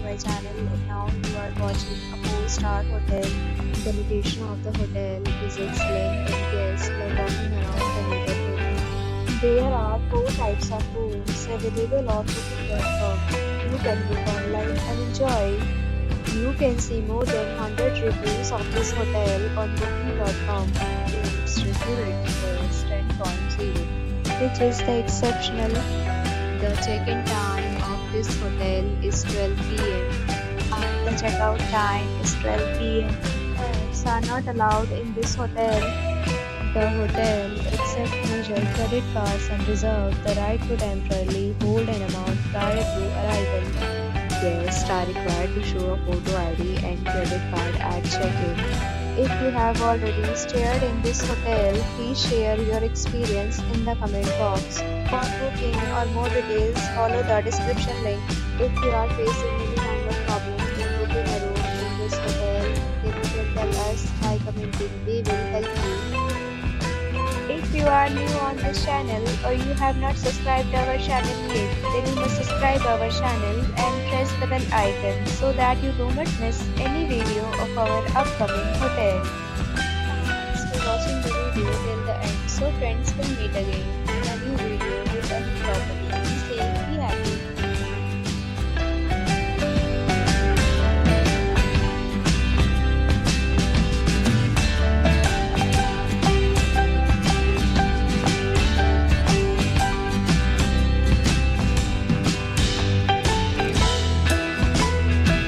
my channel. And now you are watching a 4-star hotel. The location of the hotel is excellent and guests love walking around the neighborhood. There are 4 types of rooms available on booking.com. You can book online and enjoy. You can see more than 100 reviews of this hotel on booking.com. Its review rating is 10.0, which is the exceptional. The check-in time of this hotel is 12 p.m. and the checkout time is 12 p.m. Pets are not allowed in this hotel. The hotel accepts major credit cards and reserves the right to temporarily hold an amount prior to arrival. Guests are required to show a photo ID and credit card at check-in. If you have already stayed in this hotel, please share your experience in the comment box. For booking or more details, follow the description link. If you are facing any kind of problem in booking a room in this hotel, then you can tell us by commenting. We will help you. If you are new on this channel or you have not subscribed our channel yet, then you must subscribe our channel and press the bell icon so that you do not miss any video of our upcoming hotel. Thanks for watching the video till the end. So friends, will meet again in a new video with a new property. Be safe, be happy.